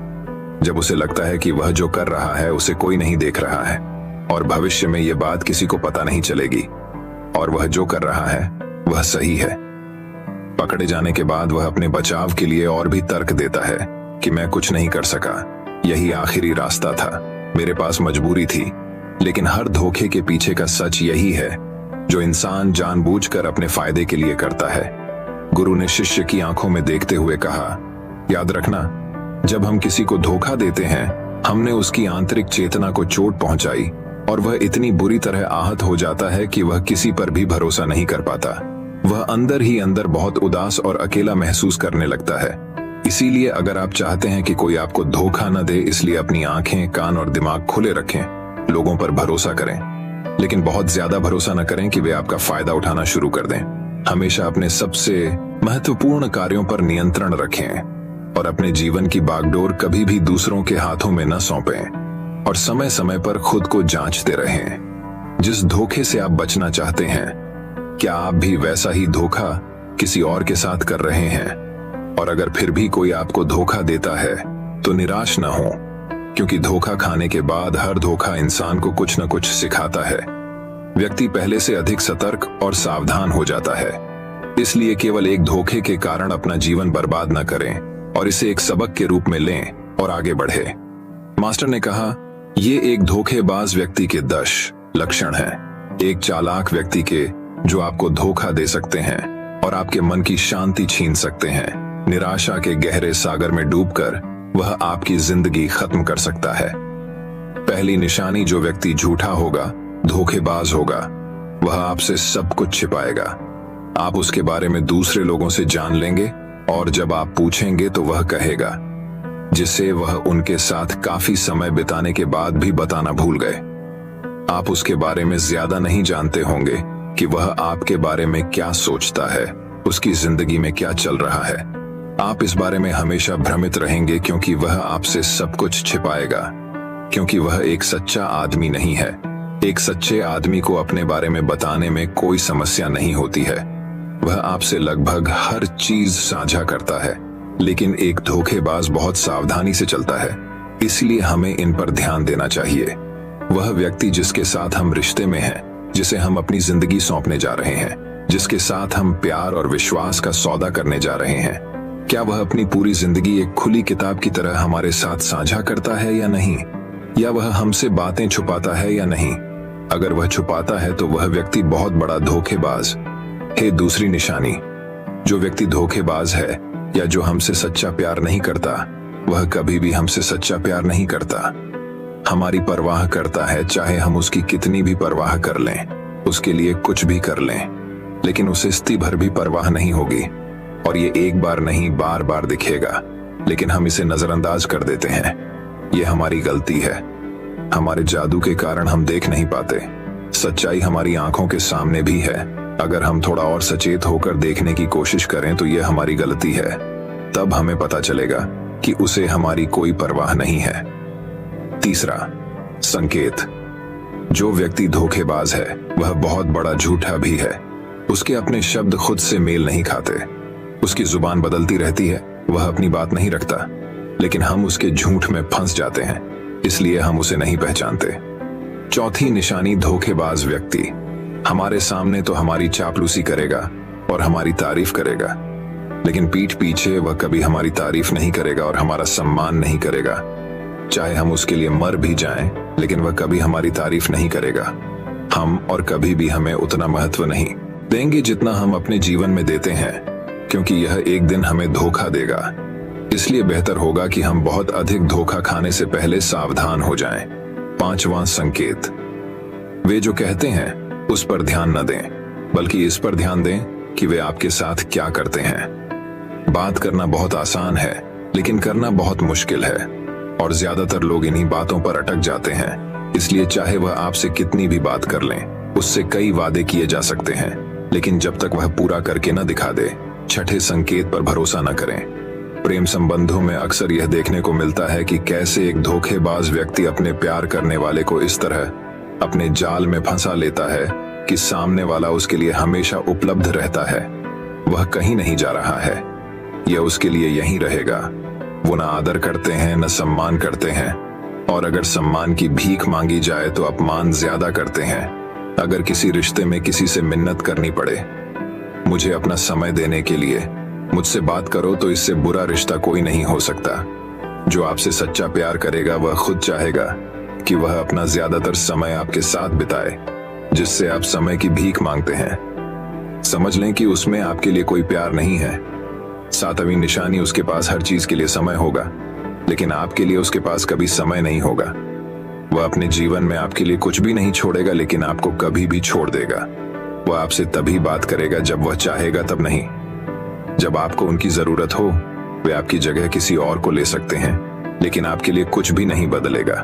जब उसे लगता है कि वह जो कर रहा है उसे कोई नहीं देख रहा है और भविष्य में यह बात किसी को पता नहीं चलेगी और वह जो कर रहा है वह सही है। पकड़े जाने के बाद वह अपने बचाव के लिए और भी तर्क देता है कि मैं कुछ नहीं कर सका, यही आखिरी रास्ता था, मेरे पास मजबूरी थी। लेकिन हर धोखे के पीछे का सच यही है जो इंसान जानबूझकर अपने फायदे के लिए करता है। गुरु ने शिष्य की आंखों में देखते हुए कहा, याद रखना, जब हम किसी को धोखा देते हैं, हमने उसकी आंतरिक चेतना को चोट पहुंचाई और वह इतनी बुरी तरह आहत हो जाता है कि वह किसी पर भी भरोसा नहीं कर पाता। वह अंदर ही अंदर बहुत उदास और अकेला महसूस करने लगता है। इसीलिए अगर आप चाहते हैं कि कोई आपको धोखा न दे, इसलिए अपनी आंखें, कान और दिमाग खुले रखें, लोगों पर भरोसा करें, लेकिन बहुत ज्यादा भरोसा न करें कि वे आपका फायदा उठाना शुरू कर दें। हमेशा अपने सबसे महत्वपूर्ण कार्यों पर नियंत्रण रखें और अपने जीवन की बागडोर कभी भी दूसरों के हाथों में न सौंपें और समय समय पर खुद को जांचते रहें। जिस धोखे से आप बचना चाहते हैं, क्या आप भी वैसा ही धोखा किसी और के साथ कर रहे हैं? और अगर फिर भी कोई आपको धोखा देता है तो निराश न हो, क्योंकि धोखा खाने के बाद हर धोखा इंसान को कुछ न कुछ सिखाता है। व्यक्ति पहले से अधिक सतर्क और सावधान हो जाता है। इसलिए केवल एक धोखे के कारण अपना जीवन बर्बाद न करें और इसे एक सबक के रूप में लें और आगे बढ़े। मास्टर ने कहा, ये एक धोखेबाज व्यक्ति के 10 लक्षण हैं। एक चालाक व्यक्ति के जो आपको धोखा दे सकते हैं और आपके मन की शांति छीन सकते हैं। निराशा के गहरे सागर में डूबकर वह आपकी जिंदगी खत्म कर सकता है। पहली निशानी, जो व्यक्ति झूठा होगा, धोखेबाज होगा, वह आपसे सब कुछ छिपाएगा। आप उसके बारे में दूसरे लोगों से जान लेंगे और जब आप पूछेंगे तो वह कहेगा, जिसे वह उनके साथ काफी समय बिताने के बाद भी बताना भूल गए। आप उसके बारे में ज्यादा नहीं जानते होंगे कि वह आपके बारे में क्या सोचता है, उसकी जिंदगी में क्या चल रहा है। आप इस बारे में हमेशा भ्रमित रहेंगे क्योंकि वह आपसे सब कुछ छिपाएगा, क्योंकि वह एक सच्चा आदमी नहीं है। एक सच्चे आदमी को अपने बारे में बताने में कोई समस्या नहीं होती है। वह आपसे लगभग हर चीज साझा करता है, लेकिन एक धोखेबाज बहुत सावधानी से चलता है, इसलिए हमें इन पर ध्यान देना चाहिए। वह व्यक्ति जिसके साथ हम रिश्ते में हैं, जिसे हम अपनी जिंदगी सौंपने जा रहे हैं, जिसके साथ हम प्यार और विश्वास का सौदा करने जा रहे हैं, क्या वह अपनी पूरी जिंदगी एक खुली किताब की तरह हमारे साथ साझा करता है या नहीं? या वह हमसे बातें छुपाता है या नहीं? अगर वह छुपाता है तो वह व्यक्ति बहुत बड़ा धोखेबाज है। दूसरी निशानी, जो व्यक्ति धोखेबाज है या जो हमसे सच्चा प्यार नहीं करता, वह कभी भी हमसे सच्चा प्यार नहीं करता। हमारी परवाह करता है, चाहे हम उसकी कितनी भी परवाह कर लें, उसके लिए कुछ भी कर लें, लेकिन उसे स्ती भर भी परवाह नहीं होगी। और ये एक बार नहीं, बार बार दिखेगा, लेकिन हम इसे नजरअंदाज कर देते हैं। ये हमारी गलती है। हमारे जादू के कारण हम देख नहीं पाते। सच्चाई हमारी आंखों के सामने भी है। अगर हम थोड़ा और सचेत होकर देखने की कोशिश करें तो यह हमारी गलती है। तब हमें पता चलेगा कि उसे हमारी कोई परवाह नहीं है। तीसरा संकेत, जो व्यक्ति धोखेबाज है वह बहुत बड़ा झूठा भी है। उसके अपने शब्द खुद से मेल नहीं खाते। उसकी जुबान बदलती रहती है, वह अपनी बात नहीं रखता, लेकिन हम उसके झूठ में फंस जाते हैं, इसलिए हम उसे नहीं पहचानते। चौथी निशानी धोखेबाज व्यक्ति। हमारे सामने तो हमारी चापलूसी करेगा और हमारी तारीफ करेगा, लेकिन पीठ पीछे वह कभी हमारी तारीफ नहीं करेगा और हमारा सम्मान नहीं करेगा। चाहे हम उसके लिए मर भी जाएं, लेकिन वह कभी हमारी तारीफ नहीं करेगा। हम और कभी भी हमें उतना महत्व नहीं देंगे जितना हम अपने जीवन में देते हैं, क्योंकि यह एक दिन हमें धोखा देगा। इसलिए बेहतर होगा कि हम बहुत अधिक धोखा खाने से पहले सावधान हो जाएं। पांचवां संकेत, वे जो कहते हैं उस पर ध्यान न दें, बल्कि इस पर ध्यान दें कि वे आपके साथ क्या करते हैं। बात करना बहुत आसान है, लेकिन करना बहुत मुश्किल है, और ज्यादातर लोग इन्हीं बातों पर अटक जाते हैं। इसलिए चाहे वह आपसे कितनी भी बात कर लें, उससे कई वादे किए जा सकते हैं, लेकिन जब तक वह पूरा करके न दिखा दे, छठे संकेत पर भरोसा न करें। प्रेम संबंधों में अक्सर यह देखने को मिलता है कि कैसे एक धोखेबाज व्यक्ति अपने प्यार करने वाले को इस तरह अपने जाल में फंसा लेता है कि सामने वाला उसके लिए हमेशा उपलब्ध रहता है। वह कहीं नहीं जा रहा है, यह उसके लिए यहीं रहेगा। वो न आदर करते हैं, न सम्मान करते हैं, और अगर सम्मान की भीख मांगी जाए तो अपमान ज्यादा करते हैं। अगर किसी रिश्ते में किसी से मिन्नत करनी पड़े, मुझे अपना समय देने के लिए मुझसे बात करो, तो इससे बुरा रिश्ता कोई नहीं हो सकता। जो आपसे सच्चा प्यार करेगा वह खुद चाहेगा कि वह अपना ज्यादातर समय आपके साथ बिताए। जिससे आप समय की भीख मांगते हैं, समझ लें कि उसमें आपके लिए कोई प्यार नहीं है। सातवीं निशानी, उसके पास हर चीज के लिए समय होगा, लेकिन आपके लिए उसके पास कभी समय नहीं होगा। वह अपने जीवन में आपके लिए कुछ भी नहीं छोड़ेगा, लेकिन आपको कभी भी छोड़ देगा। वह आपसे तभी बात करेगा जब वह चाहेगा, तब नहीं। जब आपको उनकी जरूरत हो, वे आपकी जगह किसी और को ले सकते हैं, लेकिन आपके लिए कुछ भी नहीं बदलेगा।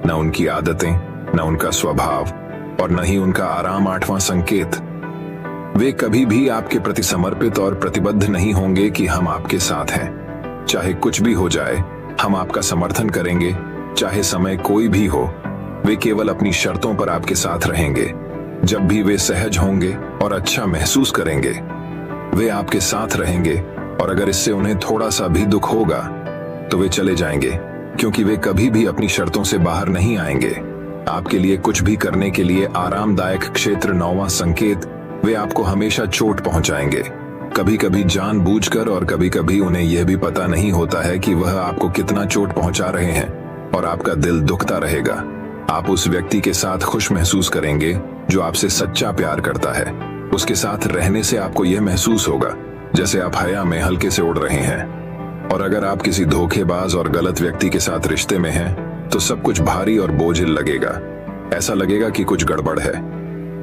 न उनकी आदतें, न उनका स्वभाव, और न ही उनका आराम। आठवां संकेत, वे कभी भी आपके प्रति समर्पित और प्रतिबद्ध नहीं होंगे कि हम आपके साथ हैं। चाहे कुछ भी हो जाए, हम आपका समर्थन करेंगे, चाहे समय कोई भी हो। वे केवल अपनी शर्तों पर आपके साथ रहेंगे। जब भी वे सहज होंगे और अच्छा महसूस करेंगे, वे आपके साथ रहेंगे, और अगर इससे उन्हें थोड़ा सा भी दुख होगा तो वे चले जाएंगे, क्योंकि वे कभी भी अपनी शर्तों से बाहर नहीं आएंगे। आपके लिए कुछ भी करने के लिए आरामदायक क्षेत्र। नौवां संकेत, वे आपको हमेशा चोट पहुंचाएंगे, कभी कभी जानबूझकर, और कभी कभी उन्हें यह भी पता नहीं होता है कि वह आपको कितना चोट पहुंचा रहे हैं, और आपका दिल दुखता रहेगा। आप उस व्यक्ति के साथ खुश महसूस करेंगे जो आपसे सच्चा प्यार करता है। उसके साथ रहने से आपको यह महसूस होगा जैसे आप हया में हल्के से उड़ रहे हैं। और अगर आप किसी धोखेबाज और गलत व्यक्ति के साथ रिश्ते में हैं, तो सब कुछ भारी और बोझिल लगेगा। ऐसा लगेगा कि कुछ गड़बड़ है।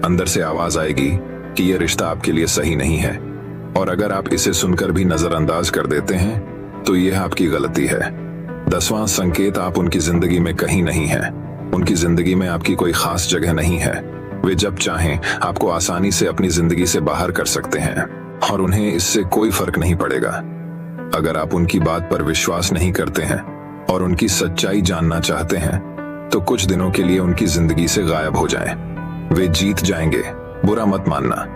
अंदर से आवाज आएगी कि यह रिश्ता आपके लिए सही नहीं है। और अगर आप इसे सुनकर भी नजरअंदाज कर देते हैं, तो यह आपकी गलती है। 10वां संकेत, आप उनकी जिंदगी में कहीं नहीं हैं। उनकी जिंदगी में आपकी कोई खास जगह नहीं है। वे जब चाहें आपको आसानी से अपनी जिंदगी से बाहर कर सकते हैं, और उन्हें इससे कोई फर्क नहीं पड़ेगा। अगर आप उनकी बात पर विश्वास नहीं करते हैं और उनकी सच्चाई जानना चाहते हैं, तो कुछ दिनों के लिए उनकी जिंदगी से गायब हो जाएं। वे जीत जाएंगे, बुरा मत मानना।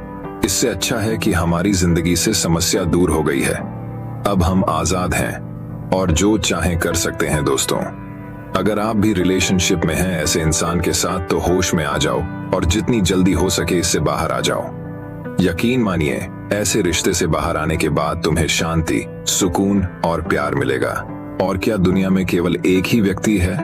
इससे अच्छा है कि हमारी जिंदगी से समस्या दूर हो गई है। अब हम आजाद हैं और जो चाहें कर सकते हैं। दोस्तों, अगर आप भी रिलेशनशिप में हैं ऐसे इंसान के साथ, तो होश में आ जाओ और जितनी जल्दी हो सके इससे बाहर आ जाओ। यकीन मानिए, ऐसे रिश्ते से बाहर आने के बाद तुम्हें शांति, सुकून और प्यार मिलेगा। और क्या दुनिया में केवल एक ही व्यक्ति है?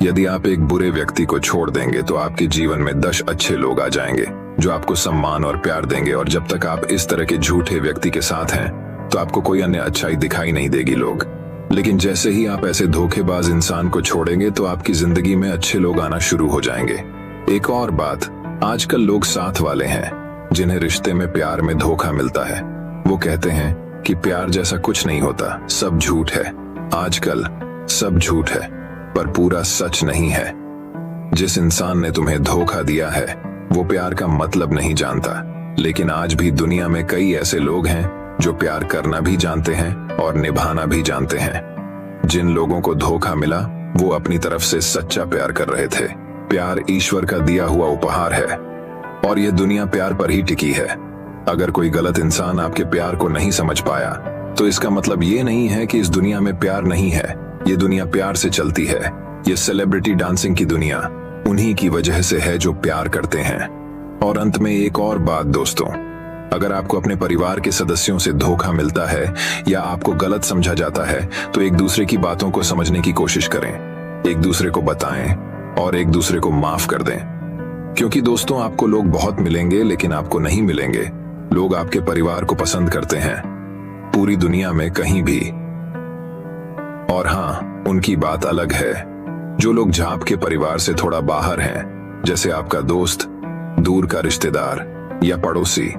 यदि आप एक बुरे व्यक्ति को छोड़ देंगे, तो आपके जीवन में 10 अच्छे लोग आ जाएंगे जो आपको सम्मान और प्यार देंगे। और जब तक आप इस तरह के झूठे व्यक्ति के साथ हैं, तो आपको कोई अन्य अच्छाई दिखाई नहीं देगी लोग। लेकिन जैसे ही आप ऐसे धोखेबाज इंसान को छोड़ेंगे, तो आपकी जिंदगी में अच्छे लोग आना शुरू हो जाएंगे। एक और बात, आजकल लोग साथ वाले हैं जिन्हें रिश्ते में प्यार में धोखा मिलता है। वो कहते हैं कि प्यार जैसा कुछ नहीं होता, सब झूठ है। आजकल सब झूठ है, पर पूरा सच नहीं है। जिस इंसान ने तुम्हें धोखा दिया है, वो प्यार का मतलब नहीं जानता। लेकिन आज भी दुनिया में कई ऐसे लोग हैं जो प्यार करना भी जानते हैं और निभाना भी जानते हैं। जिन लोगों को धोखा मिला, वो अपनी तरफ से सच्चा प्यार कर रहे थे। प्यार ईश्वर का दिया हुआ उपहार है, और यह दुनिया प्यार पर ही टिकी है। अगर कोई गलत इंसान आपके प्यार को नहीं समझ पाया, तो इसका मतलब ये नहीं है कि इस दुनिया में प्यार नहीं है। ये दुनिया प्यार से चलती है। ये सेलिब्रिटी डांसिंग की दुनिया, उन्हीं की वजह से है जो प्यार करते हैं। और अंत में एक और बात दोस्तों, अगर आपको अपने परिवार के सदस्यों से धोखा मिलता है या आपको गलत समझा जाता है तो एक दूसरे की बातों को समझने की कोशिश करें, एक दूसरे को बताएं और एक दूसरे को माफ कर दें। क्योंकि दोस्तों, आपको लोग बहुत मिलेंगे लेकिन आपको नहीं मिलेंगे लोग आपके परिवार को पसंद करते हैं, पूरी दुनिया में कहीं भी। और हाँ, उनकी बात अलग है जो लोग झाप के परिवार से थोड़ा बाहर हैं, जैसे आपका दोस्त, दूर का रिश्तेदार या पड़ोसी।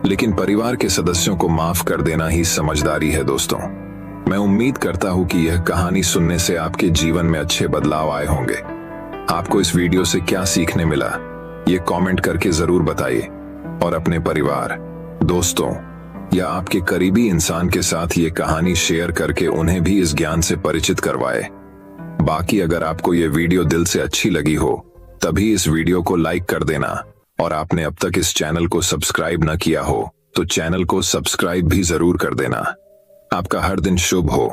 लेकिन परिवार के सदस्यों को माफ कर देना ही समझदारी है दोस्तों। मैं उम्मीद करता हूं कि यह कहानी सुनने से आपके जीवन में अच्छे बदलाव आए होंगे। आपको इस वीडियो से क्या सीखने मिला, ये कमेंट करके जरूर बताइए और अपने परिवार, दोस्तों या आपके करीबी इंसान के साथ ये कहानी शेयर करके उन्हें भी इस ज्ञान से परिचित करवाए। बाकी अगर आपको ये वीडियो दिल से अच्छी लगी हो तभी इस वीडियो को लाइक कर देना, और आपने अब तक इस चैनल को सब्सक्राइब न किया हो तो चैनल को सब्सक्राइब भी जरूर कर देना। आपका हर दिन शुभ हो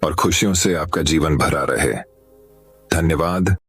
और खुशियों से आपका जीवन भरा रहे। धन्यवाद।